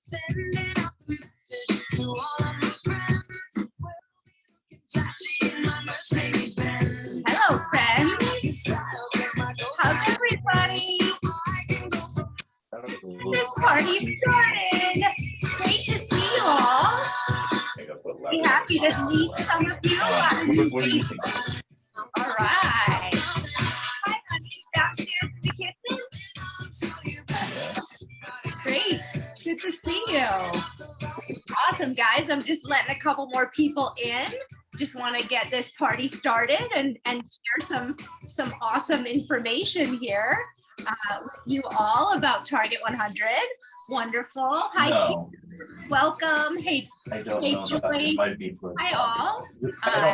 Sending out the message to all of my friends. Flashy in my Mercedes Benz. Hello, friends. How's everybody? This party started. Great to see you all. Be happy to meet some of you out in the street. All right. Hi, honey. Downstairs in the kitchen. Yes. Great. Good to see you. Awesome, guys. I'm just letting a couple more people in. Just want to get this party started and share some awesome information here with you all about Target 100. Wonderful. Hi, No, welcome. Hey, I don't hey, know. Joy. It might be for Hi, all.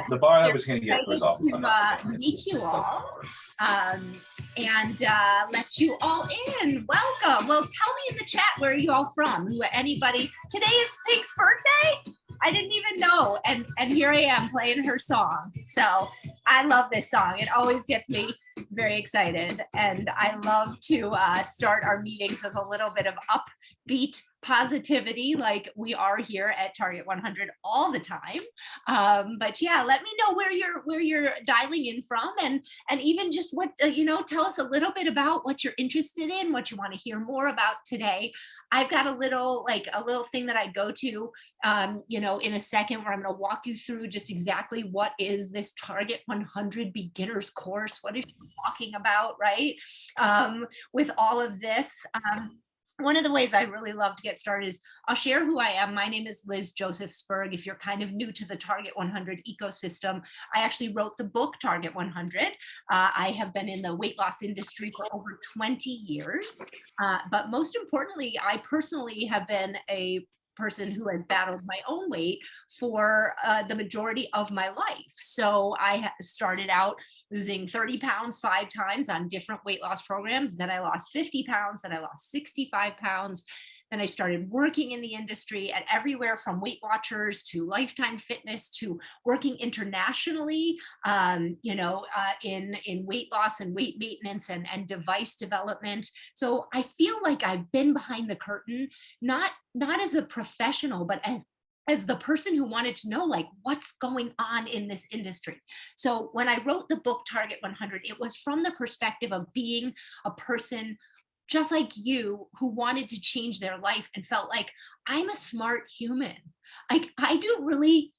the bar I was going to get was off. To meet you all and let you all in. Welcome. Well, tell me in the chat where are you all from? Anybody? Today is Pink's birthday. I didn't even know, and here I am playing her song. So I love this song. It always gets me very excited, and I love to start our meetings with a little bit of upbeat positivity, like we are here at Target 100 all the time. But yeah, let me know where you're dialing in from, and even just what tell us a little bit about what you're interested in, what you want to hear more about today. I've got a little thing that I go to, in a second, where I'm going to walk you through just exactly what is this Target 100 Beginners Course. What is she talking about, right? With all of this. One of the ways I really love to get started is I'll share who I am. My name is Liz Josephsberg. If you're kind of new to the Target 100 ecosystem, I actually wrote the book Target 100. I have been in the weight loss industry for over 20 years. But most importantly, I personally have been a person who has battled my own weight for the majority of my life. So I started out losing 30 pounds 5 times on different weight loss programs. Then I lost 50 pounds, then I lost 65 pounds. Then I started working in the industry at everywhere from Weight Watchers to Lifetime Fitness to working internationally, in weight loss and weight maintenance and device development. So I feel like I've been behind the curtain, not as a professional, but as the person who wanted to know, like, what's going on in this industry. So when I wrote the book Target 100, it was from the perspective of being a person just like you, who wanted to change their life and felt like, I'm a smart human. I do really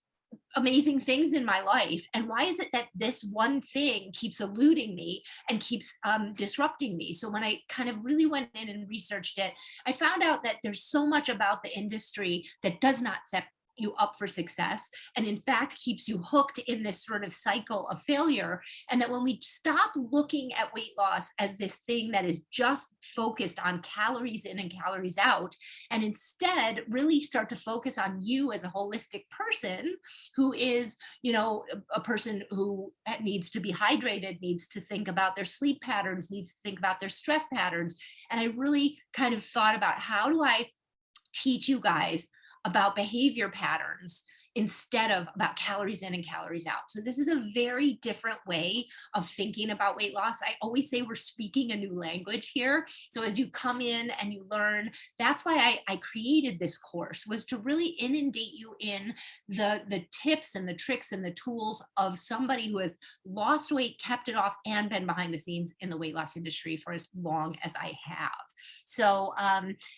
amazing things in my life. And why is it that this one thing keeps eluding me and keeps disrupting me? So when I kind of really went in and researched it, I found out that there's so much about the industry that does not set you up for success, and in fact keeps you hooked in this sort of cycle of failure. And that when we stop looking at weight loss as this thing that is just focused on calories in and calories out, and instead really start to focus on you as a holistic person who is, a person who needs to be hydrated, needs to think about their sleep patterns, needs to think about their stress patterns. And I really kind of thought about, how do I teach you guys about behavior patterns instead of about calories in and calories out. So this is a very different way of thinking about weight loss. I always say we're speaking a new language here. So as you come in and you learn, that's why I created this course, was to really inundate you in the tips and the tricks and the tools of somebody who has lost weight, kept it off, and been behind the scenes in the weight loss industry for as long as I have. So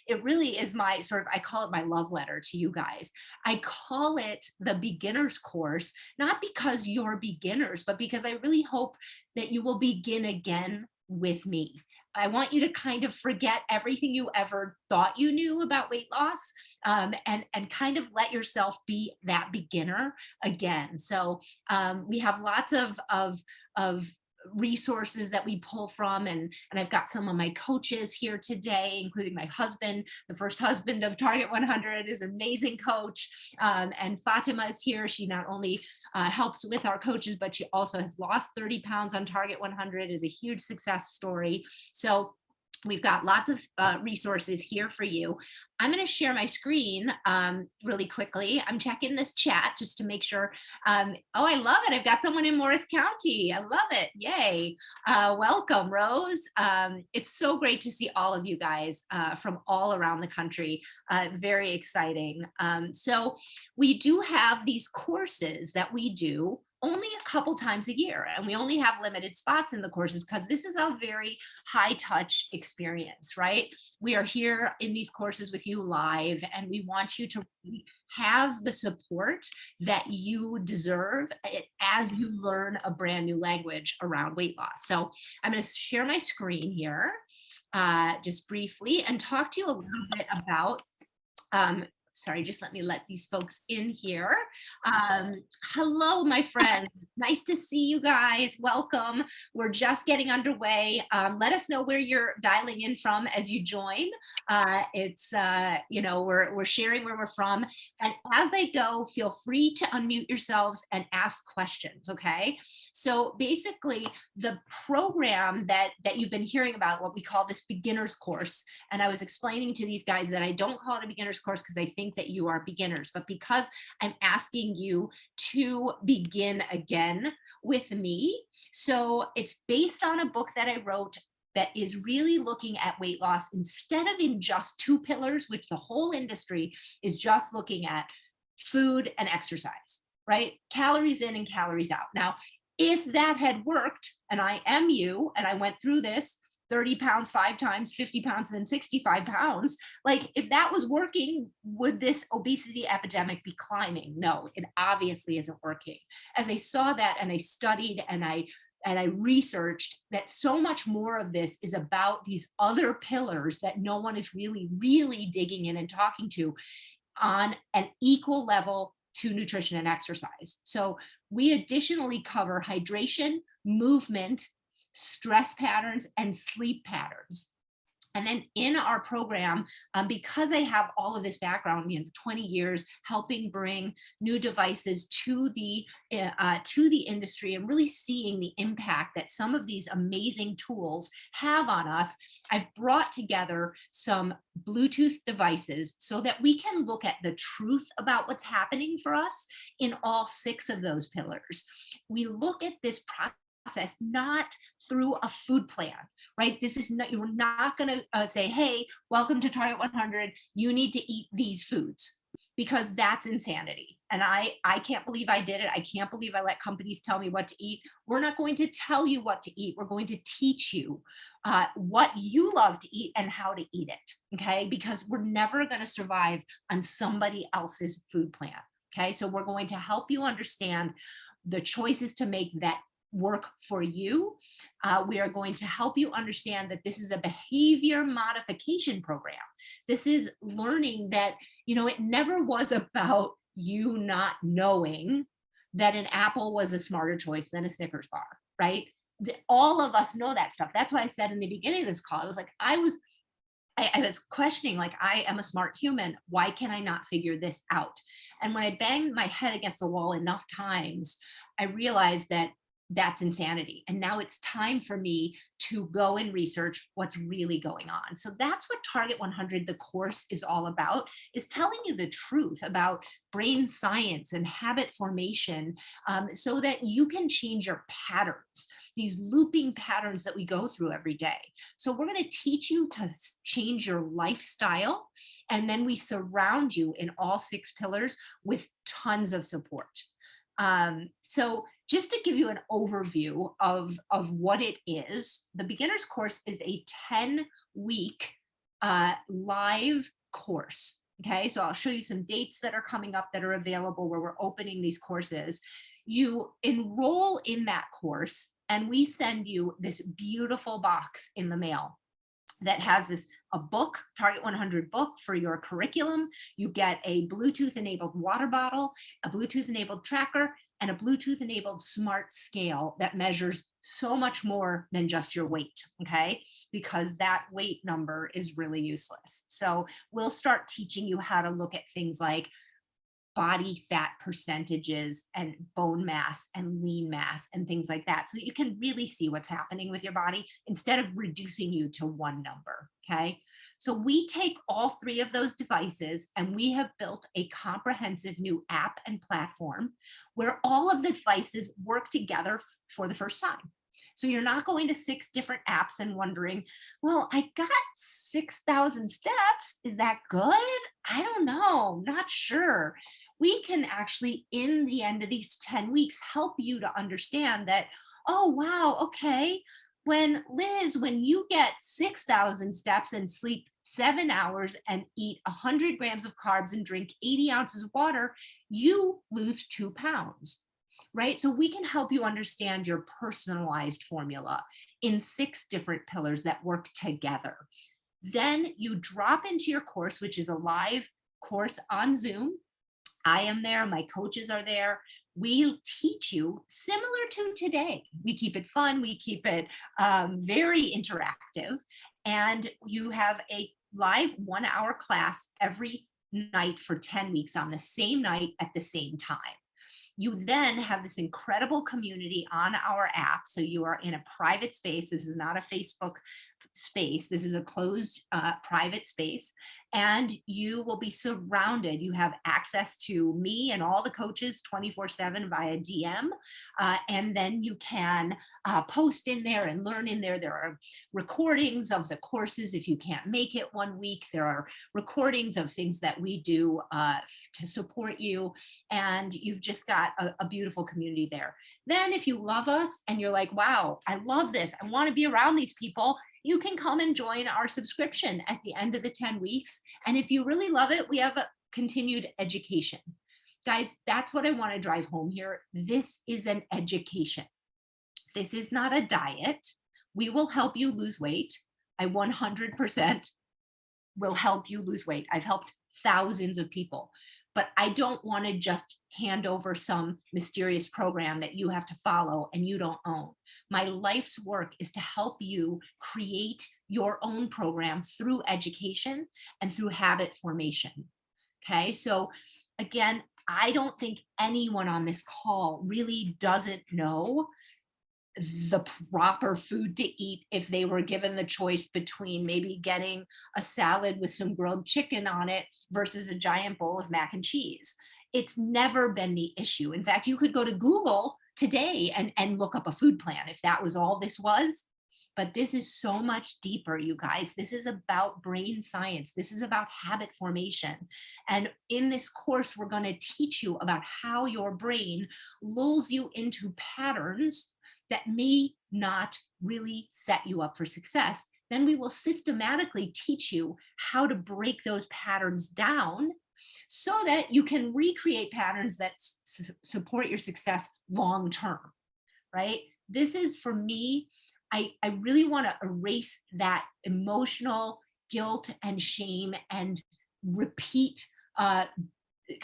it really is my I call it my love letter to you guys. I call it the beginner's course, not because you're beginners, but because I really hope that you will begin again with me. I want you to kind of forget everything you ever thought you knew about weight loss, and kind of let yourself be that beginner again. So we have lots of resources that we pull from, and I've got some of my coaches here today, including my husband, the first husband of Target 100, is an amazing coach, and Fatima is here. She not only helps with our coaches, but she also has lost 30 pounds on Target 100, is a huge success story. So We've got lots of resources here for you. I'm going to share my screen really quickly. I'm checking this chat just to make sure. Oh, I love it. I've got someone in Morris County. I love it. Yay. Welcome, Rose. It's so great to see all of you guys from all around the country. Very exciting. So we do have these courses that we do only a couple times a year, and we only have limited spots in the courses because this is a very high touch experience, right? We are here in these courses with you live, and we want you to have the support that you deserve as you learn a brand new language around weight loss. So I'm going to share my screen here just briefly and talk to you a little bit about sorry, just let me let these folks in here. Hello, my friends. Nice to see you guys. Welcome. We're just getting underway. Let us know where you're dialing in from as you join. You know, we're sharing where we're from. And as I go, feel free to unmute yourselves and ask questions, okay? So basically, the program that you've been hearing about, what we call this beginner's course, and I was explaining to these guys that I don't call it a beginner's course because I think that you are beginners, but because I'm asking you to begin again with me. So it's based on a book that I wrote that is really looking at weight loss instead of in just two pillars, which the whole industry is just looking at: food and exercise, right? Calories in and calories out. Now, if that had worked, and I am you, and I went through this 30 pounds 5 times, 50 pounds, and then 65 pounds. Like, if that was working, would this obesity epidemic be climbing? No, it obviously isn't working. As I saw that and I studied and I researched that so much more of this is about these other pillars that no one is really digging in and talking to on an equal level to nutrition and exercise. So we additionally cover hydration, movement, stress patterns, and sleep patterns. And then in our program, because I have all of this background, 20 years helping bring new devices to the industry and really seeing the impact that some of these amazing tools have on us, I've brought together some Bluetooth devices so that we can look at the truth about what's happening for us in all 6 of those pillars. We look at this process not through a food plan, right? This is not, you're not going to say, hey, welcome to Target 100. You need to eat these foods, because that's insanity. And I can't believe I did it. I can't believe I let companies tell me what to eat. We're not going to tell you what to eat. We're going to teach you what you love to eat and how to eat it, okay? Because we're never going to survive on somebody else's food plan, okay? So we're going to help you understand the choices to make that work for you. We are going to help you understand that this is a behavior modification program. This is learning that, it never was about you not knowing that an apple was a smarter choice than a Snickers bar, right? All of us know that stuff. That's why I said in the beginning of this call, I was like, I was questioning, like, I am a smart human. Why can I not figure this out? And when I banged my head against the wall enough times, I realized that that's insanity. And now it's time for me to go and research what's really going on. So that's what Target 100, the course, is all about, is telling you the truth about brain science and habit formation, so that you can change your patterns, these looping patterns that we go through every day. So we're going to teach you to change your lifestyle. And then we surround you in all 6 pillars with tons of support. So just to give you an overview of what it is, the beginner's course is a 10-week live course. Okay, so I'll show you some dates that are coming up that are available where we're opening these courses. You enroll in that course and we send you this beautiful box in the mail that has a book, Target 100 book for your curriculum. You get a Bluetooth enabled water bottle, a Bluetooth enabled tracker, and a Bluetooth enabled smart scale that measures so much more than just your weight, okay? Because that weight number is really useless. So we'll start teaching you how to look at things like body fat percentages and bone mass and lean mass and things like that, so that you can really see what's happening with your body instead of reducing you to one number. Okay. So we take all three of those devices and we have built a comprehensive new app and platform where all of the devices work together for the first time. So you're not going to 6 different apps and wondering, well, I got 6,000 steps. Is that good? I don't know. Not sure. We can actually, in the end of these 10 weeks, help you to understand that, oh, wow, okay. When you get 6,000 steps and sleep 7 hours and eat 100 grams of carbs and drink 80 ounces of water, you lose 2 pounds, right? So we can help you understand your personalized formula in 6 different pillars that work together. Then you drop into your course, which is a live course on Zoom. I am there, my coaches are there. We teach you similar to today. We keep it fun, we keep it very interactive, and you have a live 1-hour class every night for 10 weeks on the same night at the same time. You then have this incredible community on our app. So you are in a private space. This is not a Facebook space. This is a closed private space. And you will be surrounded. You have access to me and all the coaches 24/7 via DM. And then you can post in there and learn in there. There are recordings of the courses if you can't make it one week. There are recordings of things that we do to support you. And you've just got a beautiful community there. Then if you love us and you're like, wow, I love this, I want to be around these people, you can come and join our subscription at the end of the 10 weeks. And if you really love it, we have a continued education. Guys, that's what I want to drive home here. This is an education. This is not a diet. We will help you lose weight. I 100% will help you lose weight. I've helped thousands of people, but I don't want to just hand over some mysterious program that you have to follow and you don't own. My life's work is to help you create your own program through education and through habit formation. Okay, so again, I don't think anyone on this call really doesn't know the proper food to eat if they were given the choice between maybe getting a salad with some grilled chicken on it versus a giant bowl of mac and cheese. It's never been the issue. In fact, you could go to Google today and look up a food plan if that was all this was. But this is so much deeper, you guys. This is about brain science. This is about habit formation. And in this course, we're going to teach you about how your brain lulls you into patterns that may not really set you up for success. Then we will systematically teach you how to break those patterns down so that you can recreate patterns that support your success long term, right? This is, for me, I really want to erase that emotional guilt and shame and repeat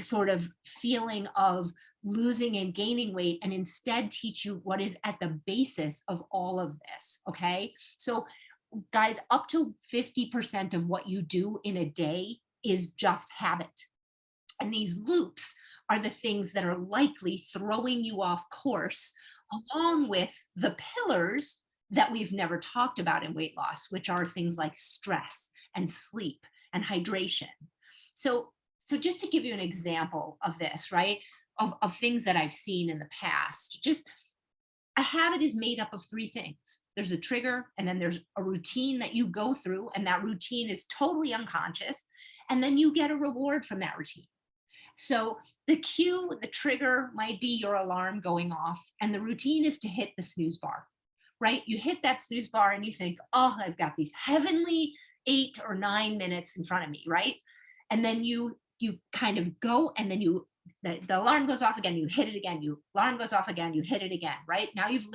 sort of feeling of losing and gaining weight, and instead teach you what is at the basis of all of this. Okay. So guys, up to 50% of what you do in a day is just habit. And these loops are the things that are likely throwing you off course, along with the pillars that we've never talked about in weight loss, which are things like stress and sleep and hydration. So just to give you an example of this, right, of things that I've seen in the past, just a habit is made up of 3 things. There's a trigger, and then there's a routine that you go through, and that routine is totally unconscious, and then you get a reward from that routine. So the cue, the trigger might be your alarm going off, and the routine is to hit the snooze bar, right? You hit that snooze bar and you think, oh, I've got these heavenly 8 or 9 minutes in front of me, right? And then you kind of go, and then the alarm goes off again, you hit it again, alarm goes off again, you hit it again, right? Now you've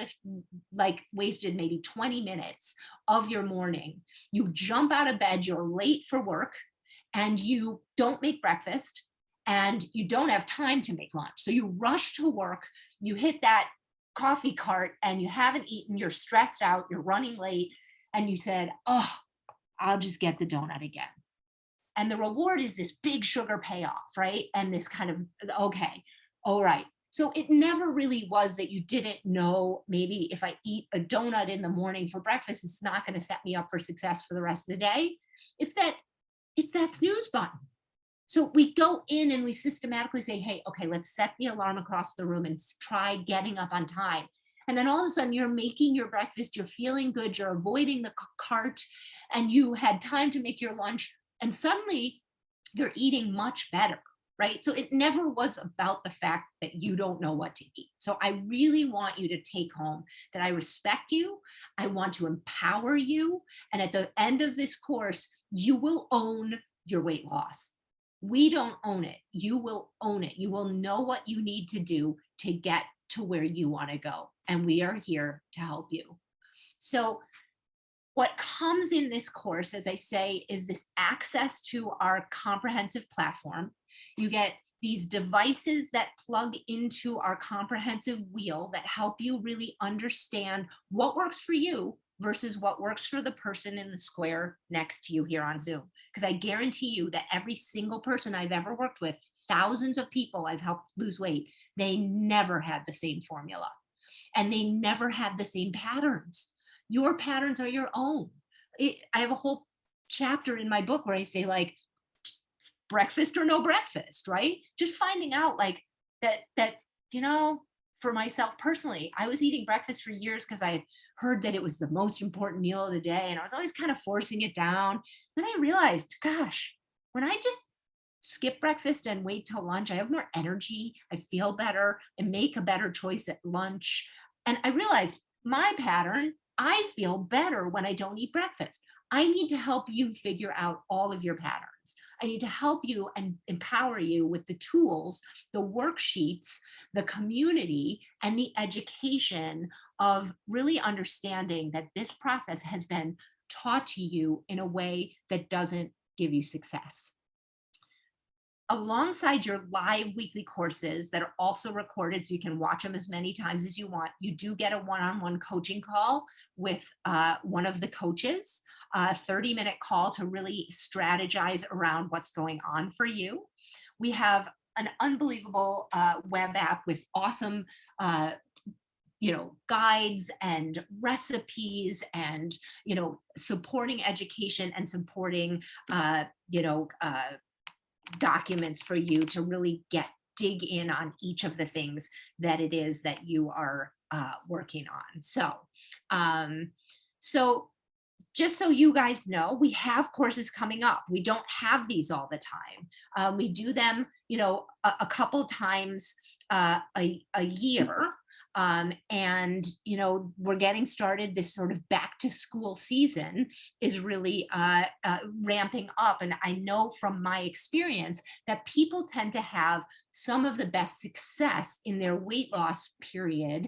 wasted maybe 20 minutes of your morning. You jump out of bed, you're late for work, and you don't make breakfast, and you don't have time to make lunch. So you rush to work, you hit that coffee cart, and you haven't eaten, you're stressed out, you're running late, and you said, oh, I'll just get the donut again. And the reward is this big sugar payoff, right? And this kind of, okay, all right. So it never really was that you didn't know, maybe if I eat a donut in the morning for breakfast, it's not going to set me up for success for the rest of the day. It's that snooze button. So we go in and we systematically say, hey, okay, let's set the alarm across the room and try getting up on time. And then all of a sudden you're making your breakfast, you're feeling good, you're avoiding the cart, and you had time to make your lunch, and suddenly you're eating much better, right? So it never was about the fact that you don't know what to eat. So I really want you to take home that I respect you, I want to empower you, and at the end of this course, you will own your weight loss. We don't own it. You will own it. You will know what you need to do to get to where you want to go. And we are here to help you. So what comes in this course, as I say, is this access to our comprehensive platform. You get these devices that plug into our comprehensive wheel that help you really understand what works for you versus what works for the person in the square next to you here on Zoom. Because I guarantee you that every single person I've ever worked with, thousands of people I've helped lose weight, they never had the same formula and they never had the same patterns. Your patterns are your own. I have a whole chapter in my book where I say, like, breakfast or no breakfast, right? Just finding out like that, for myself personally, I was eating breakfast for years because I heard that it was the most important meal of the day. And I was always kind of forcing it down. Then I realized, gosh, when I just skip breakfast and wait till lunch, I have more energy, I feel better, and make a better choice at lunch. And I realized my pattern, I feel better when I don't eat breakfast. I need to help you figure out all of your patterns. I need to help you and empower you with the tools, the worksheets, the community, and the education of really understanding that this process has been taught to you in a way that doesn't give you success. Alongside your live weekly courses that are also recorded so you can watch them as many times as you want, you do get a one-on-one coaching call with one of the coaches, a 30-minute call to really strategize around what's going on for you. We have an unbelievable web app with awesome guides and recipes and supporting education and supporting documents for you to really dig in on each of the things that it is that you are working on. So just so you guys know, we have courses coming up. We don't have these all the time. We do them, a couple times a year. And we're getting started. This sort of back to school season is really ramping up. And I know from my experience that people tend to have some of the best success in their weight loss period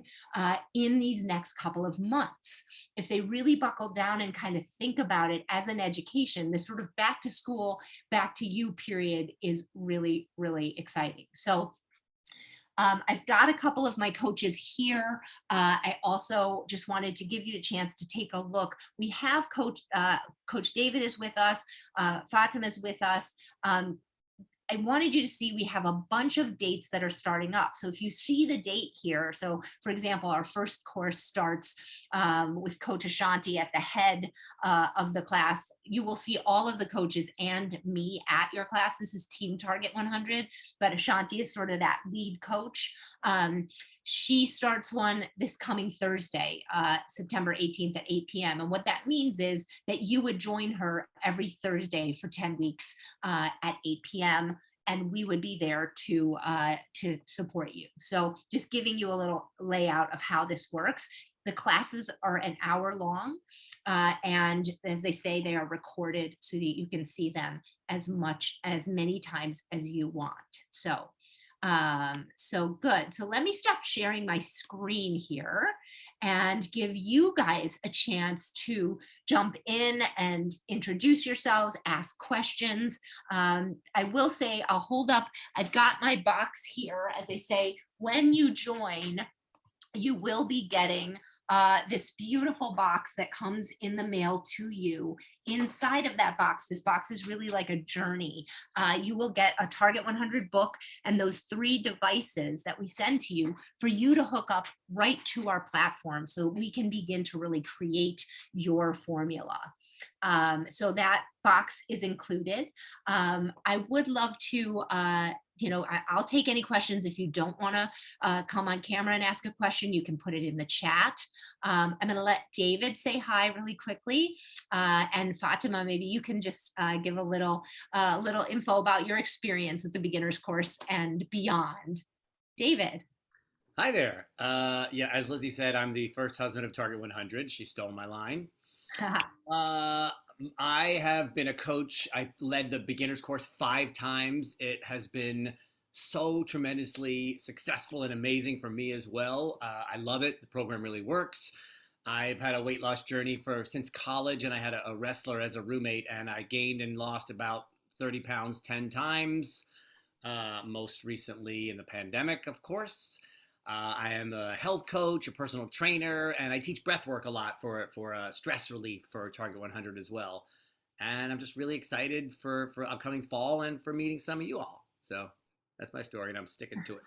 in these next couple of months. If they really buckle down and kind of think about it as an education, this sort of back to school, back to you period is really, really exciting. So I've got a couple of my coaches here. I also just wanted to give you a chance to take a look. We have Coach David is with us. Fatima is with us. I wanted you to see we have a bunch of dates that are starting up. So if you see the date here, so for example, our first course starts with Coach Ashanti at the head of the class. You will see all of the coaches and me at your class. This is Team Target 100, but Ashanti is sort of that lead coach. She starts one this coming Thursday, September 18th at 8 p.m. And what that means is that you would join her every Thursday for 10 weeks at 8 p.m. And we would be there to support you. So just giving you a little layout of how this works. The classes are an hour long. And as they say, they are recorded so that you can see them as many times as you want. So good. So let me stop sharing my screen here and give you guys a chance to jump in and introduce yourselves, ask questions. I will say, I'll hold up, I've got my box here. As I say, when you join, you will be getting this beautiful box that comes in the mail to you. Inside of that box, this box is really like a journey. You will get a Target 100 book and those 3 devices that we send to you for you to hook up right to our platform so we can begin to really create your formula. So that box is included. I would love to, I'll take any questions. If you don't want to come on camera and ask a question, you can put it in the chat. I'm going to let David say hi really quickly. And Fatima, maybe you can just give a little info about your experience with the beginner's course and beyond. David. Hi there. Yeah, as Lizzie said, I'm the first husband of Target 100. She stole my line. I have been a coach. I led the beginner's course 5 times. It has been so tremendously successful and amazing for me as well. I love it. The program really works. I've had a weight loss journey since college, and I had a wrestler as a roommate, and I gained and lost about 30 pounds 10 times, most recently in the pandemic, of course. I am a health coach, a personal trainer, and I teach breath work a lot for stress relief for Target 100 as well. And I'm just really excited for upcoming fall and for meeting some of you all. So that's my story, and I'm sticking to it.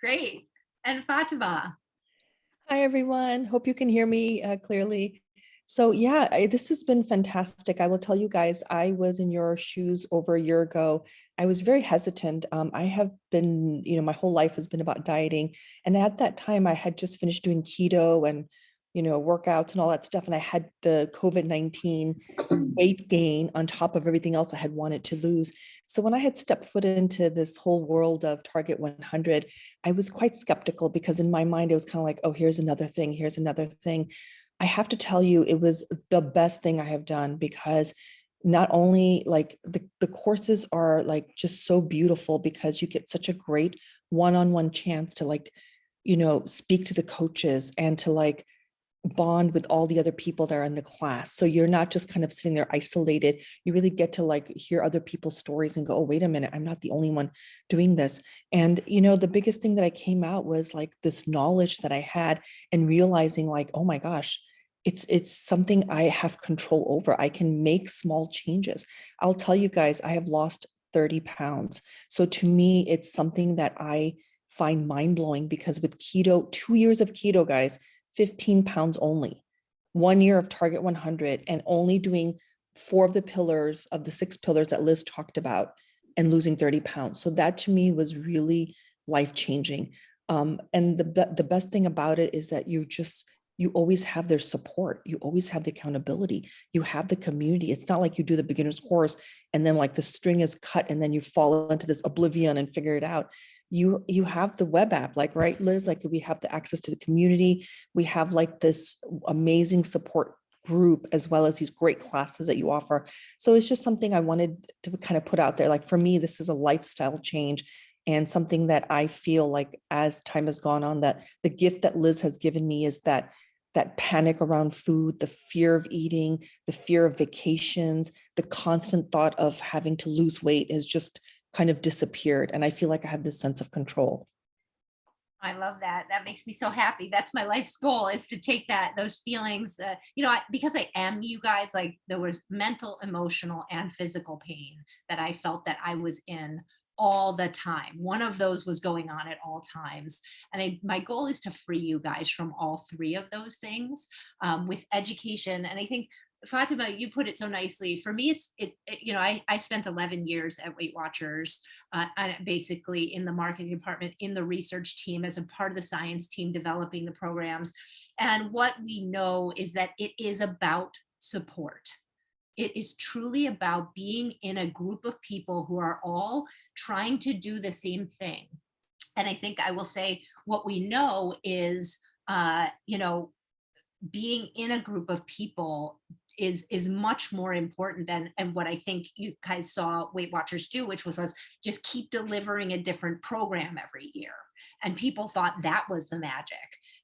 Great. And Fatima. Hi, everyone. Hope you can hear me clearly. So yeah, this has been fantastic. I will tell you guys, I was in your shoes over a year ago. I was very hesitant. I have been, my whole life has been about dieting. And at that time, I had just finished doing keto and, workouts and all that stuff. And I had the COVID-19 weight gain on top of everything else I had wanted to lose. So when I had stepped foot into this whole world of Target 100, I was quite skeptical because in my mind, it was kind of like, oh, here's another thing. Here's another thing. I have to tell you, it was the best thing I have done because not only like the courses are like just so beautiful because you get such a great one-on-one chance to speak to the coaches and to bond with all the other people that are in the class. So you're not just kind of sitting there isolated. You really get to hear other people's stories and go, oh, wait a minute, I'm not the only one doing this. And, the biggest thing that I came out was this knowledge that I had and realizing oh my gosh, it's something I have control over. I can make small changes. I'll tell you guys, I have lost 30 pounds. So to me, it's something that I find mind blowing because with keto, 2 years of keto, guys, 15 pounds only, 1 year of Target 100 and only doing 4 of the pillars of the 6 pillars that Liz talked about and losing 30 pounds. So that to me was really life-changing. And the best thing about it is that you always have their support. You always have the accountability. You have the community. It's not like you do the beginner's course and then the string is cut and then you fall into this oblivion and figure it out. You have the web app, right, Liz? We have the access to the community. We have this amazing support group as well as these great classes that you offer. So it's just something I wanted to kind of put out there. For me, this is a lifestyle change and something that I feel as time has gone on, that the gift that Liz has given me is that panic around food, the fear of eating, the fear of vacations, the constant thought of having to lose weight has just kind of disappeared. And I feel like I have this sense of control. I love that. That makes me so happy. That's my life's goal, is to take those feelings, because I am you guys, there was mental, emotional, and physical pain that I felt that I was in all the time. One of those was going on at all times. And my goal is to free you guys from all 3 of those things with education. And I think, Fatima, you put it so nicely. For me, I spent 11 years at Weight Watchers, basically in the marketing department, in the research team, as a part of the science team developing the programs. And what we know is that it is about support. It is truly about being in a group of people who are all trying to do the same thing. And I think I will say what we know is, being in a group of people is much more important than, and what I think you guys saw Weight Watchers do, which was just keep delivering a different program every year. And people thought that was the magic.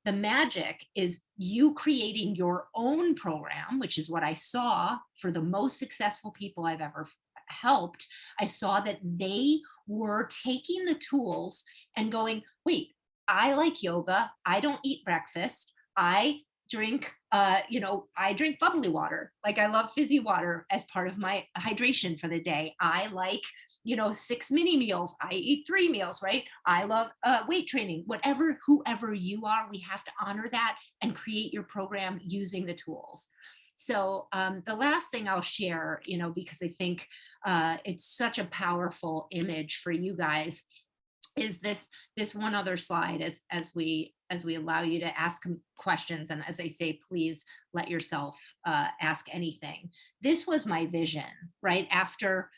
The magic is you creating your own program, which is what I saw for the most successful people I've ever helped. I saw that they were taking the tools and going, wait, I like yoga. I don't eat breakfast. I drink, I drink bubbly water. Like I love fizzy water as part of my hydration for the day. I like, 6 mini meals. I eat 3 meals, right? I love weight training. Whoever you are, we have to honor that and create your program using the tools. So the last thing I'll share, because I think it's such a powerful image for you guys, is this one other slide as we allow you to ask questions. And as I say, please let yourself ask anything. This was my vision, right? After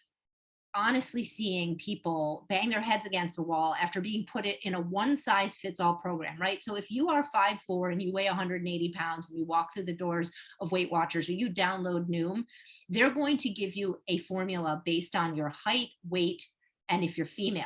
honestly seeing people bang their heads against the wall after being put in a one size fits all program, right? So if you are 5'4" and you weigh 180 pounds and you walk through the doors of Weight Watchers or you download Noom, they're going to give you a formula based on your height, weight, and if you're female.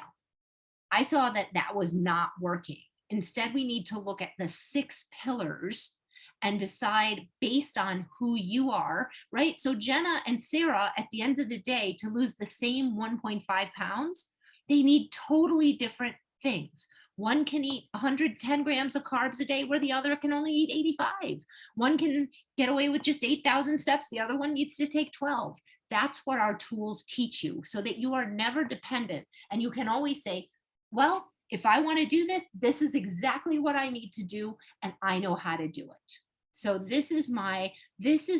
I saw that was not working. Instead, we need to look at the 6 pillars and decide based on who you are, right? So Jenna and Sarah, at the end of the day, to lose the same 1.5 pounds, they need totally different things. One can eat 110 grams of carbs a day, where the other can only eat 85. One can get away with just 8,000 steps. The other one needs to take 12. That's what our tools teach you, so that you are never dependent. And you can always say, well, if I want to do this, this is exactly what I need to do, and I know how to do it. So this is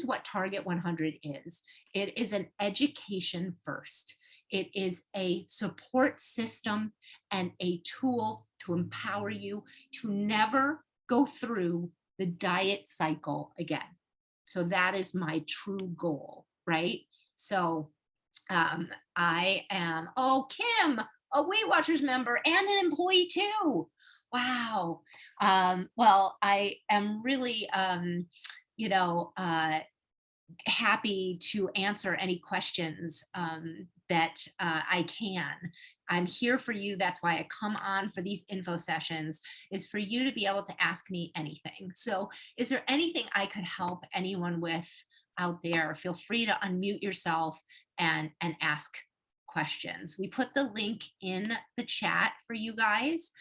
what Target 100 is. It is an education first. It is a support system and a tool to empower you to never go through the diet cycle again. So that is my true goal, right? So I am, Kim, a Weight Watchers member and an employee too. Wow. Well, I am really, happy to answer any questions that I can. I'm here for you. That's why I come on for these info sessions, is for you to be able to ask me anything. So is there anything I could help anyone with out there? Feel free to unmute yourself and ask questions. We put the link in the chat for you guys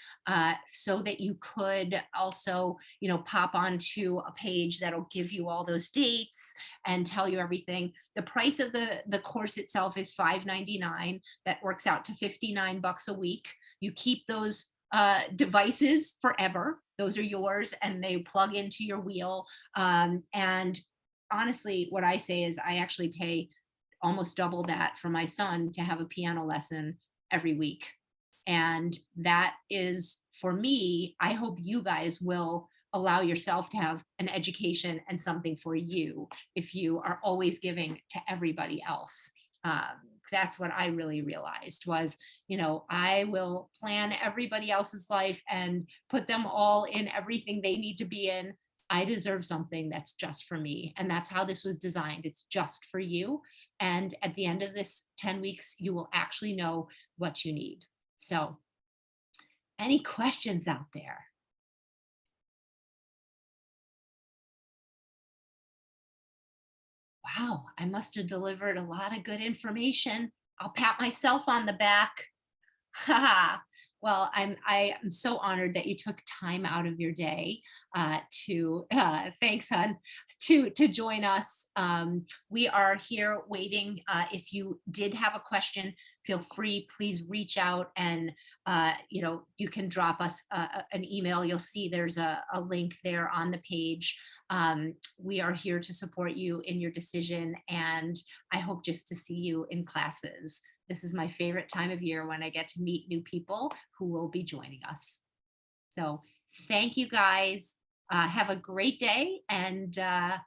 so that you could also, pop onto a page that'll give you all those dates and tell you everything. The price of the course itself is $5.99. That works out to $59 a week. You keep those devices forever. Those are yours and they plug into your wheel. And honestly, what I say is I actually pay almost double that for my son to have a piano lesson every week. And that is, for me, I hope you guys will allow yourself to have an education and something for you if you are always giving to everybody else. That's what I really realized was, I will plan everybody else's life and put them all in everything they need to be in. I deserve something that's just for me. And that's how this was designed. It's just for you. And at the end of this 10 weeks, you will actually know what you need. So any questions out there? Wow, I must have delivered a lot of good information. I'll pat myself on the back. Well, I am so honored that you took time out of your day to thanks, hon, to join us. We are here waiting. If you did have a question, feel free, please reach out and you can drop us an email. You'll see there's a link there on the page. We are here to support you in your decision, and I hope just to see you in classes. This is my favorite time of year when I get to meet new people who will be joining us. So thank you guys. Have a great day. And oh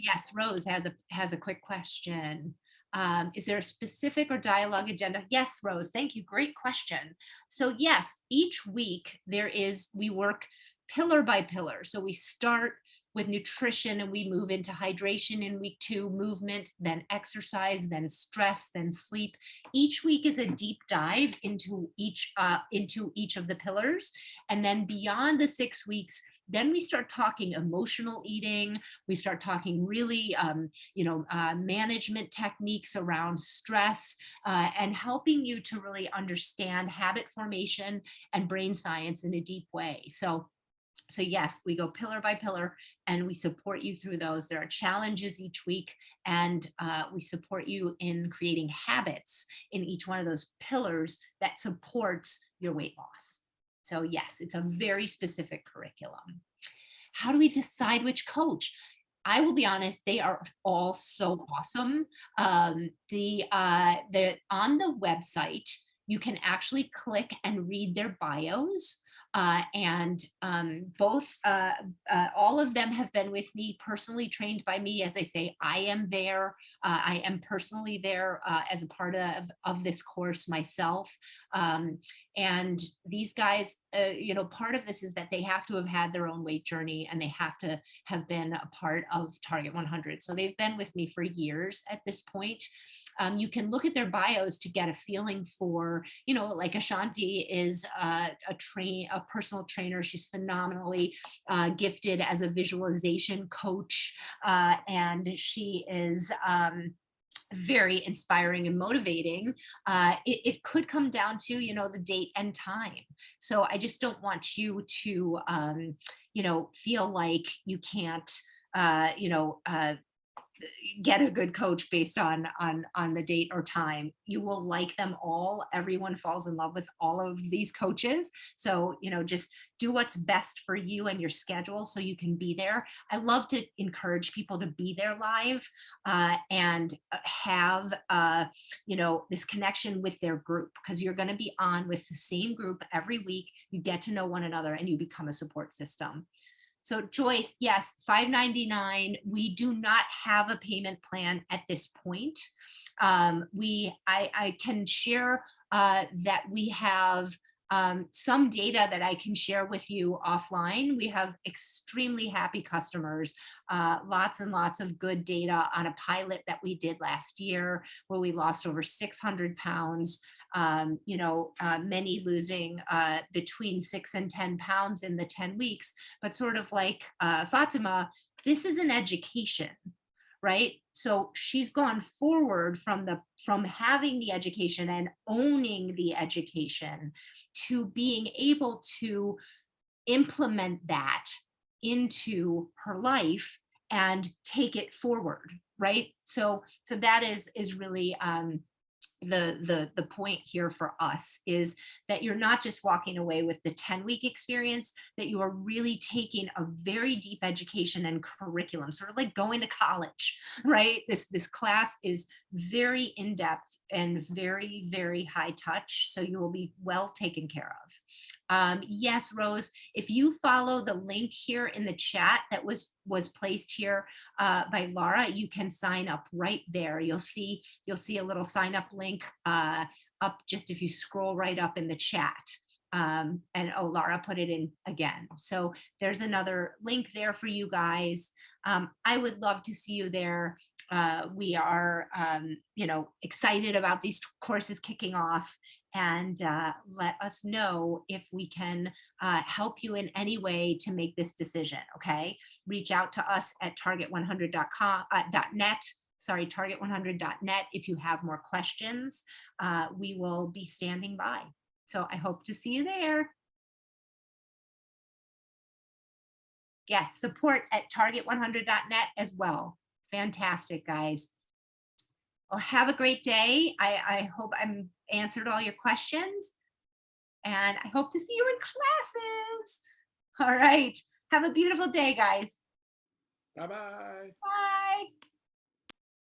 yes, Rose has a quick question. Is there a specific or dialogue agenda? Yes, Rose, thank you. Great question. So yes, each week we work pillar by pillar. So we start with nutrition and we move into hydration in week 2, movement, then exercise, then stress, then sleep. Each week is a deep dive into each of the pillars. And then beyond the 6 weeks, then we start talking emotional eating. We start talking really, management techniques around stress and helping you to really understand habit formation and brain science in a deep way. So So yes, we go pillar by pillar and we support you through those. There are challenges each week, and we support you in creating habits in each one of those pillars that supports your weight loss. So yes, it's a very specific curriculum. How do we decide which coach? I will be honest, they are all so awesome. They're on the website. You can actually click and read their bios. And all of them have been with me, personally trained by me. As I say, I am there. I am personally there as a part of this course myself. And these guys, part of this is that they have to have had their own weight journey, and they have to have been a part of Target 100. So they've been with me for years at this point. You can look at their bios to get a feeling for, like Ashanti is a personal trainer. She's phenomenally gifted as a visualization coach, and she is very inspiring and motivating. It could come down to, the date and time. So I just don't want you to, feel like you can't, get a good coach based on the date or time. You will like them all. Everyone falls in love with all of these coaches. So, just do what's best for you and your schedule so you can be there. I love to encourage people to be there live and have, this connection with their group, because you're going to be on with the same group every week. You get to know one another and you become a support system. So Joyce, yes, $5.99. We do not have a payment plan at this point. I can share that we have some data that I can share with you offline. We have extremely happy customers, lots and lots of good data on a pilot that we did last year where we lost over 600 pounds. Many losing between 6 and 10 pounds in the 10 weeks, but sort of like Fatima, this is an education, right? So she's gone forward from having the education and owning the education to being able to implement that into her life and take it forward, right? So that is really the point here for us, is that you're not just walking away with the 10-week experience, that you are really taking a very deep education and curriculum, sort of like going to college, right? This class is very in-depth and very, very high touch, so you will be well taken care of. Yes, Rose, if you follow the link here in the chat that was placed here by Laura, you can sign up right there. You'll see a little sign up link up just if you scroll right up in the chat. And Laura put it in again. So there's another link there for you guys. I would love to see you there. We are, excited about these courses kicking off, and let us know if we can help you in any way to make this decision. Okay, reach out to us at target100.net. Sorry, target100.net if you have more questions. We will be standing by. So I hope to see you there. Yes, support at target100.net as well. Fantastic, guys. Well, have a great day. I hope I'm answered all your questions, and I hope to see you in classes. All right. Have a beautiful day, guys. Bye-bye. Bye.